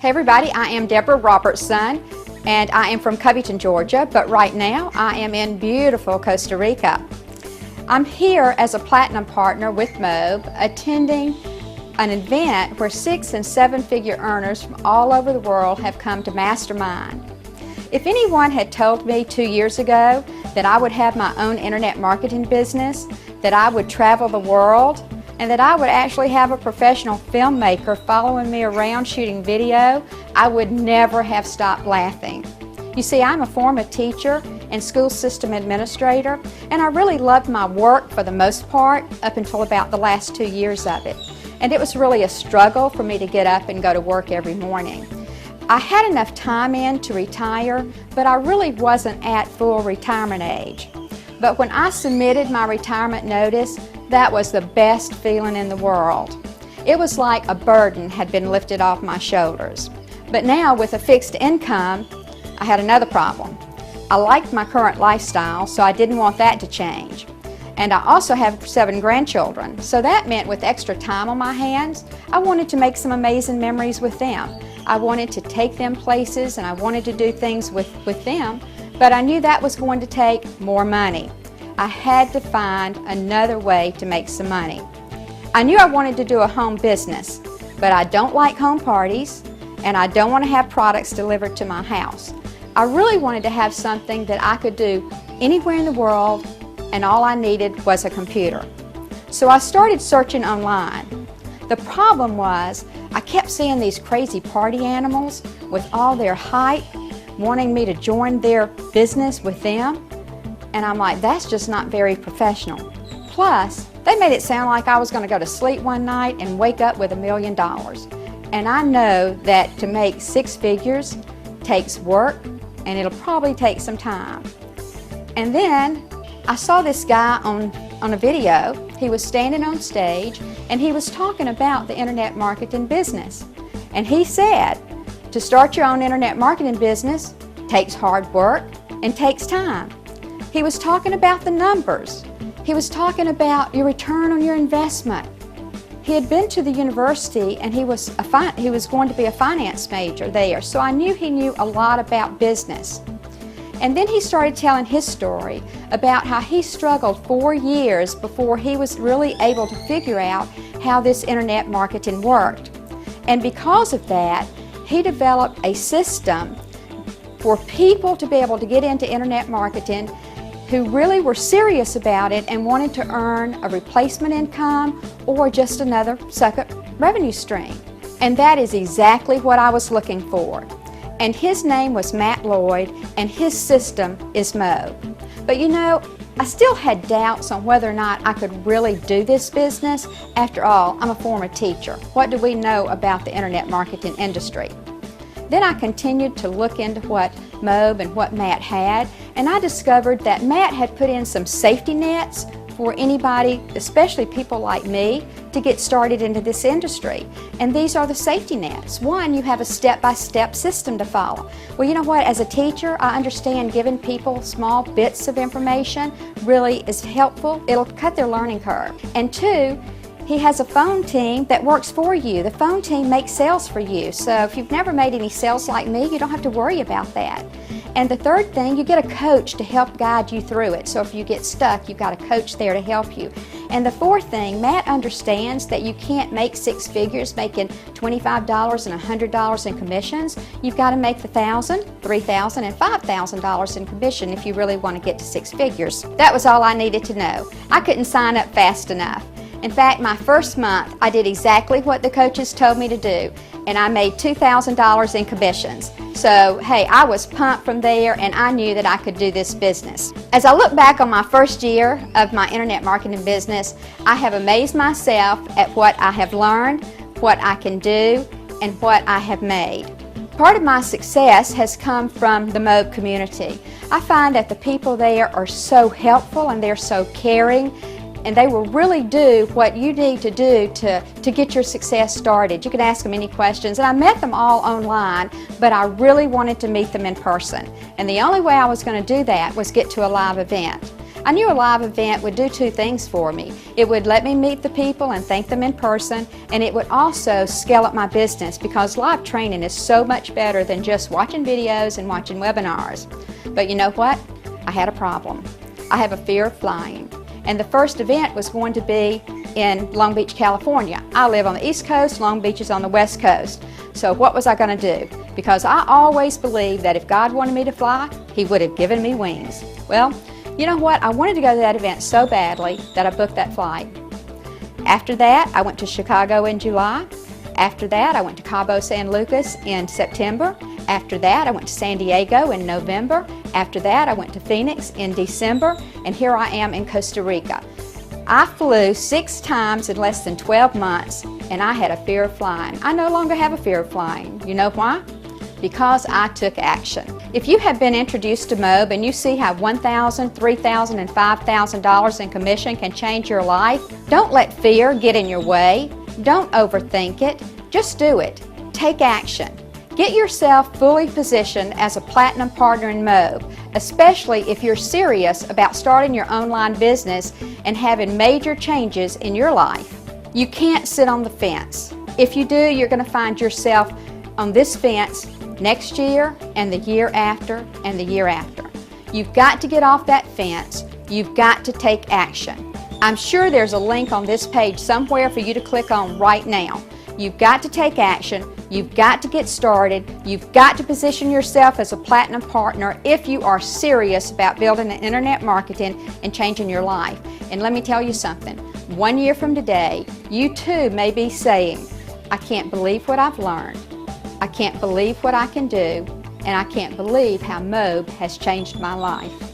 Hey everybody, I am Deborah Robertson and I am from Covington, Georgia, but right now I am in beautiful Costa Rica. I'm here as a platinum partner with Mobe, attending an event where 6- and 7-figure earners from all over the world have come to mastermind. If anyone had told me 2 years ago that I would have my own internet marketing business, that I would travel the world, and that I would actually have a professional filmmaker following me around shooting video, I would never have stopped laughing. You see, I'm a former teacher and school system administrator, and I really loved my work for the most part up until about the last 2 years of it. And it was really a struggle for me to get up and go to work every morning. I had enough time in to retire, but I really wasn't at full retirement age. But when I submitted my retirement notice, that was the best feeling in the world. It was like a burden had been lifted off my shoulders. But now with a fixed income, I had another problem. I liked my current lifestyle, so I didn't want that to change. And I also have 7 grandchildren, so that meant with extra time on my hands, I wanted to make some amazing memories with them. I wanted to take them places and I wanted to do things with them, but I knew that was going to take more money. I had to find another way to make some money. I knew I wanted to do a home business, but I don't like home parties and I don't want to have products delivered to my house. I really wanted to have something that I could do anywhere in the world and all I needed was a computer. So I started searching online. The problem was I kept seeing these crazy party animals with all their hype, wanting me to join their business with them. And I'm like, that's just not very professional. Plus, they made it sound like I was going to go to sleep one night and wake up with $1 million. And I know that to make 6 figures takes work and it'll probably take some time. And then I saw this guy on a video. He was standing on stage and he was talking about the internet marketing business. And he said, to start your own internet marketing business takes hard work and takes time. He was talking about the numbers. He was talking about your return on your investment. He had been to the university and he was going to be a finance major there, so I knew he knew a lot about business. And then he started telling his story about how he struggled 4 years before he was really able to figure out how this internet marketing worked. And because of that, he developed a system for people to be able to get into internet marketing who really were serious about it and wanted to earn a replacement income or just another second revenue stream. And that is exactly what I was looking for. And his name was Matt Lloyd and his system is Mobe. But you know, I still had doubts on whether or not I could really do this business. After all, I'm a former teacher. What do we know about the internet marketing industry? Then I continued to look into what Mobe and what Matt had, and I discovered that Matt had put in some safety nets for anybody, especially people like me, to get started into this industry. And these are the safety nets. One, you have a step-by-step system to follow. Well, you know what, as a teacher, I understand giving people small bits of information really is helpful. It'll cut their learning curve. And 2, he has a phone team that works for you. The phone team makes sales for you. So if you've never made any sales like me, you don't have to worry about that. And the 3rd thing, you get a coach to help guide you through it. So if you get stuck, you've got a coach there to help you. And the 4th thing, Matt understands that you can't make 6 figures making $25 and $100 in commissions. You've got to make the $1,000, $3,000, and $5,000 in commission if you really want to get to 6 figures. That was all I needed to know. I couldn't sign up fast enough. In fact, my first month, I did exactly what the coaches told me to do, and I made $2,000 in commissions. So, hey, I was pumped from there, and I knew that I could do this business. As I look back on my first year of my internet marketing business, I have amazed myself at what I have learned, what I can do, and what I have made. Part of my success has come from the Mobe community. I find that the people there are so helpful and they're so caring, and they will really do what you need to do to get your success started. You can ask them any questions, and I met them all online, but I really wanted to meet them in person. And the only way I was going to do that was get to a live event. I knew a live event would do two things for me. It would let me meet the people and thank them in person, and it would also scale up my business because live training is so much better than just watching videos and watching webinars. But you know what? I had a problem. I have a fear of flying. And the first event was going to be in Long Beach, California. I live on the East Coast, Long Beach is on the West Coast. So what was I going to do? Because I always believed that if God wanted me to fly, He would have given me wings. Well, you know what? I wanted to go to that event so badly that I booked that flight. After that, I went to Chicago in July. After that, I went to Cabo San Lucas in September. After that, I went to San Diego in November. After that, I went to Phoenix in December. And here I am in Costa Rica. I flew 6 times in less than 12 months, and I had a fear of flying. I no longer have a fear of flying. You know why? Because I took action. If you have been introduced to Mobe and you see how $1,000, $3,000, and $5,000 in commission can change your life, don't let fear get in your way. Don't overthink it. Just do it. Take action. Get yourself fully positioned as a platinum partner in Mobe, especially if you're serious about starting your online business and having major changes in your life. You can't sit on the fence. If you do, you're going to find yourself on this fence next year and the year after and the year after. You've got to get off that fence. You've got to take action. I'm sure there's a link on this page somewhere for you to click on right now. You've got to take action. You've got to get started. You've got to position yourself as a platinum partner if you are serious about building an internet marketing and changing your life. And let me tell you something. 1 year from today, you too may be saying, I can't believe what I've learned. I can't believe what I can do. And I can't believe how Mobe has changed my life.